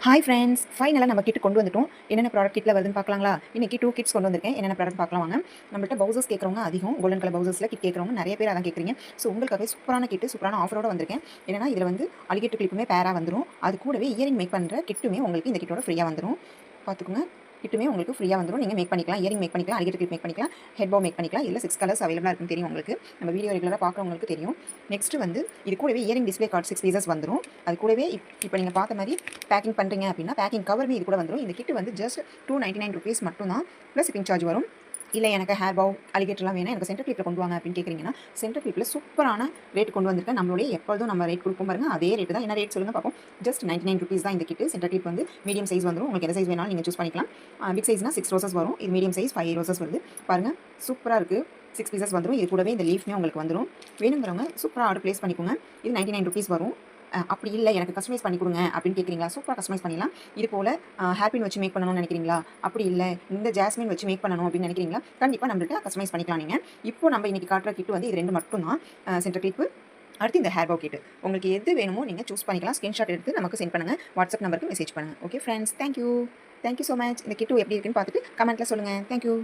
Hi friends, ஃபைனலாக நம்ம kit கொண்டு வந்துட்டோம். என்னென்ன ப்ராடக்ட் கிட்டில் வருதுன்னு பார்க்கலாங்களா? இன்றைக்கி 2 கிட்ஸ் கொண்டு வந்திருக்கேன். என்னென்ன ப்ராடக்ட் பார்க்கலாம் வாங்க. நம்மள்ட்ட பவுசர்ஸ் கேட்குறவங்க அதிகம். கோல்டன் கலர் பவுசர்ஸில் கிட் கேட்குறவங்க நிறைய பேர் அதான் கேட்குறீங்க. ஸோ உங்களுக்காகவே சூப்பரான கிட்டு, சூப்பரான ஆஃபரோட வந்திருக்கேன். என்னன்னா இதில் வந்து அலிகேட்டர் கிளிப்புமே பேராக வந்துடும். அது கூடவே இயரிங் மேக் பண்ணுற கிட்டுமே உங்களுக்கு இந்த கிட்டோட ஃப்ரீயாக வந்துடும். பார்த்துக்கோங்க, கிட்டுமே உங்களுக்கு ஃப்ரீயாக வந்துடும். நீங்கள் மேக் பண்ணிக்கலாம், இயரிங் மேக் பண்ணிக்கலாம், அலிகேட்டர் கிளிப் மேக் பண்ணிக்கலாம், ஹெட் போ மேக் பண்ணிக்கலாம். இதில் 6 கலர்ஸ் அவைலபிளாக இருக்குன்னு தெரியும் உங்களுக்கு. நம்ம வீடியோ ரெகுலராக பார்க்குறவங்களுக்கு தெரியும். நெக்ஸ்ட் வந்து இது கூடவே இயரிங் டிஸ்பிளே கார்டு 6 பீசஸ் வந்துடும். அது கூடவே இப்போ நீங்கள் பார்த்த மாதிரி பேக்கிங் பண்ணுறீங்க அப்படின்னா பேக்கிங் கவருமே இது கூட வந்துடும். இந்த கிட்டு வந்து ஜஸ்ட் 299 ருபீஸ் மட்டும் தான், ப்ளஸ் ஷிப்பிங் சார்ஜ் வரும். இல்லை எனக்கு ஹேர் பவு அலிகேட்டர்லாம் வேணும், எனக்கு சென்டர் கிளிப்பில் கொண்டு வாங்க அப்படின்னு கேட்குறீங்கன்னா சென்டர் கிளிப்பில் சூப்பரான ரேட் கொண்டு வந்திருக்கேன். நம்மளுடைய எப்பொழுதும் நம்ம ரேட் கொடுப்போம் பாருங்க, அதே ரேட் தான். என்ன ரேட் சொல்லுங்கள் பார்ப்போம். ஜஸ்ட் 99 ருபீஸ் தான் இந்த கிட்டு. சென்டர் கிளிப் வந்து மீடியம் சைஸ் வந்துடும். உங்களுக்கு எந்த சைஸ் வேணாலும் நீங்கள் சூஸ் பண்ணிக்கலாம். பிக் சைஸ்னால் 6 ரோசஸ் வரும். இது மீடியம் சைஸ் 5 ரோசஸ் வருது. பாருங்கள், சூப்பராக இருக்குது. 6 பீசஸ் வந்துடும். இது கூடவே இந்த லீஃப்மே உங்களுக்கு வந்துடும். வேணுங்கிறவங்க சூப்பராக ஆர்டர் ப்ளேஸ் பண்ணிக்கோங்க. இது 99 ருபீஸ் வரும். அப்படி இல்லை எனக்கு கஸ்டமைஸ் பண்ணி கொடுங்க அப்படின்னு கேட்குறீங்களா, சூப்பராக கஸ்டமைஸ் பண்ணிடலாம். இது போல் ஹேர்பின் வச்சு மேக் பண்ணணும்னு நினைக்கிறீங்களா, அப்படி இல்லை இந்த ஜாஸ்மின் வச்சு மேக் பண்ணணும் அப்படின்னு நினைக்கிறீங்களா, கண்டிப்பாக நம்மள்ட்ட கஸ்டமைஸ் பண்ணிக்கலாம். நீங்கள் இப்போ நம்ம இன்றைக்கி காட்டுற கிட்டு வந்து இது 2 மட்டும் தான். சென்டர் கிளிப்பு, அடுத்து இந்த ஹேர் பவு கிட்டு. உங்களுக்கு எது வேணுமோ நீங்கள் சூஸ் பண்ணிக்கலாம். ஸ்க்ரீன்ஷாட் எடுத்து நமக்கு சென்ட் பண்ணுங்கள். வாட்ஸ்அப் நம்பருக்கு மெசேஜ் பண்ணுங்கள். Okay friends, thank you so much. இந்த கிட்டு எப்படி இருக்குன்னு பார்த்துட்டு கமெண்ட்டில் சொல்லுங்கள். தேங்க்யூ.